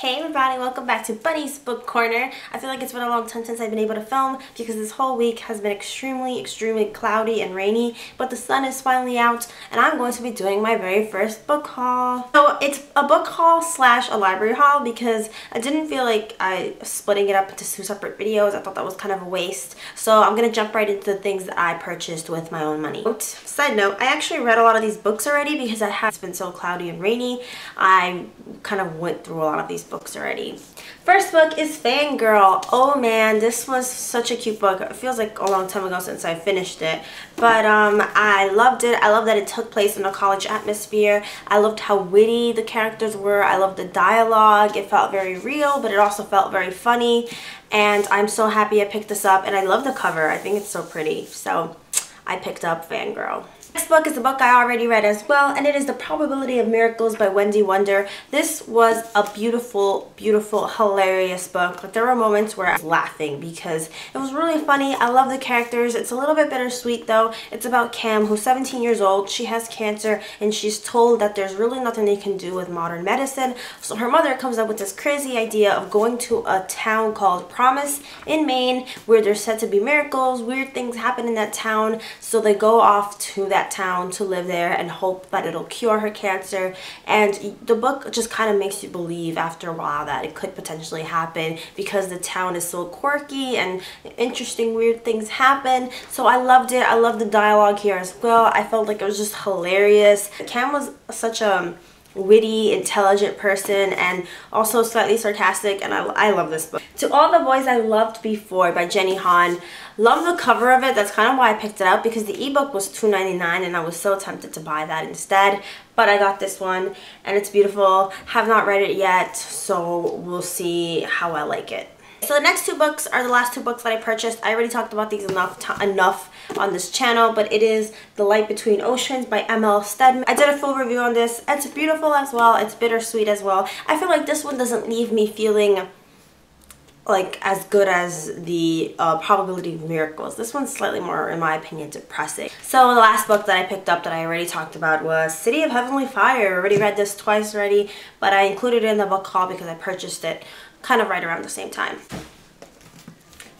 Hey everybody, welcome back to Bunny's Book Corner. I feel like it's been a long time since I've been able to film because this whole week has been extremely cloudy and rainy, but the sun is finally out and I'm going to be doing my very first book haul. So it's a book haul slash a library haul because I didn't feel like splitting it up into two separate videos. I thought that was kind of a waste. So I'm going to jump right into the things that I purchased with my own money. Side note, I actually read a lot of these books already because it's been so cloudy and rainy. I kind of went through a lot of these books already. First book is Fangirl. Oh man, this was such a cute book. It feels like a long time ago since I finished it, but I loved it. I love that it took place in a college atmosphere. I loved how witty the characters were. I loved the dialogue. It felt very real, but it also felt very funny, and I'm so happy I picked this up, and I love the cover. I think it's so pretty, so I picked up Fangirl. Next book is a book I already read as well, and it is The Probability of Miracles by Wendy Wunder. This was a beautiful, hilarious book. Like, there were moments where I was laughing because it was really funny. I love the characters. It's a little bit bittersweet though. It's about Cam, who's 17 years old. She has cancer and she's told that there's really nothing they can do with modern medicine. So her mother comes up with this crazy idea of going to a town called Promise in Maine where there's said to be miracles. Weird things happen in that town. So they go off to that town to live there and hope that it'll cure her cancer, and the book just kind of makes you believe after a while that it could potentially happen because the town is so quirky and interesting weird things happen. So I loved it. I loved the dialogue here as well. I felt like it was just hilarious. Cam was such a witty, intelligent person and also slightly sarcastic, and I love this book. To All the Boys I Loved Before by Jenny Han. Love the cover of it. That's kind of why I picked it up, because the ebook was $2.99 and I was so tempted to buy that instead, but I got this one and it's beautiful. Have not read it yet, so we'll see how I like it. So the next two books are the last two books that I purchased. I already talked about these enough on this channel, but it is The Light Between Oceans by Stedman. I did a full review on this. It's beautiful as well. It's bittersweet as well. I feel like this one doesn't leave me feeling like as good as the Probability of Miracles. This one's slightly more, in my opinion, depressing. So the last book that I picked up that I already talked about was City of Heavenly Fire. I already read this twice already, but I included it in the book haul because I purchased it kind of right around the same time.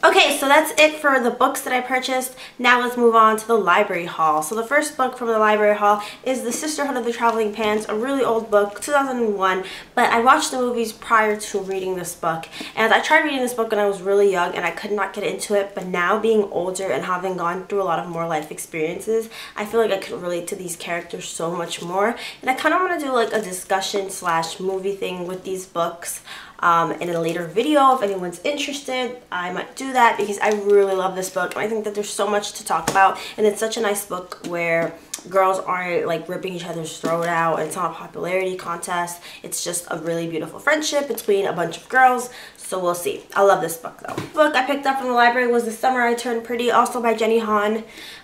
Okay, so that's it for the books that I purchased. Now let's move on to the library haul. So the first book from the library haul is The Sisterhood of the Traveling Pants, a really old book, 2001, but I watched the movies prior to reading this book. And I tried reading this book when I was really young and I could not get into it, but now being older and having gone through a lot of more life experiences, I feel like I could relate to these characters so much more. And I kind of want to do like a discussion slash movie thing with these books. In a later video, if anyone's interested, I might do that because I really love this book. I think that there's so much to talk about, and it's such a nice book where girls aren't like ripping each other's throat out. It's not a popularity contest. It's just a really beautiful friendship between a bunch of girls. So we'll see. I love this book though. The book I picked up from the library was The Summer I Turned Pretty, also by Jenny Han.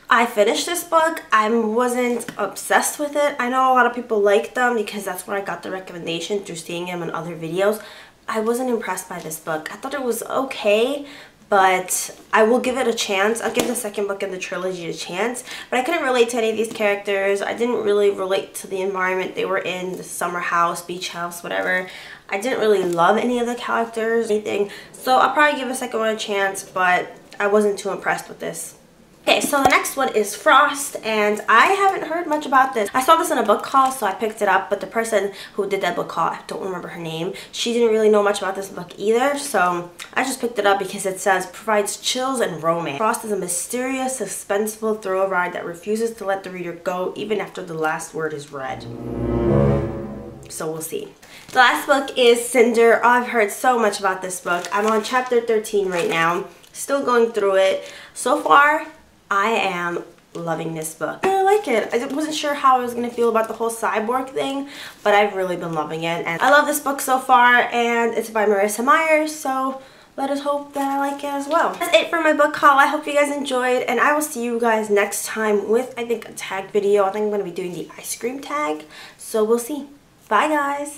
I finished this book. I wasn't obsessed with it. I know a lot of people like them because that's where I got the recommendation through seeing them in other videos. I wasn't impressed by this book. I thought it was okay, but I will give it a chance. I'll give the second book in the trilogy a chance, but I couldn't relate to any of these characters. I didn't really relate to the environment they were in, the summer house, beach house, whatever. I didn't really love any of the characters or anything, so I'll probably give a second one a chance, but I wasn't too impressed with this. Okay, so the next one is Frost, and I haven't heard much about this. I saw this in a book haul, so I picked it up, but the person who did that book haul, I don't remember her name, she didn't really know much about this book either, so I just picked it up because it says, provides chills and romance. Frost is a mysterious, suspenseful thrill ride that refuses to let the reader go even after the last word is read. So we'll see. The last book is Cinder. Oh, I've heard so much about this book. I'm on chapter 13 right now, still going through it. So far, I am loving this book. I really like it. I wasn't sure how I was going to feel about the whole cyborg thing, but I've really been loving it. And I love this book so far, and it's by Marissa Meyer, so let us hope that I like it as well. That's it for my book haul. I hope you guys enjoyed, and I will see you guys next time with, I think, a tag video. I think I'm going to be doing the ice cream tag, so we'll see. Bye, guys.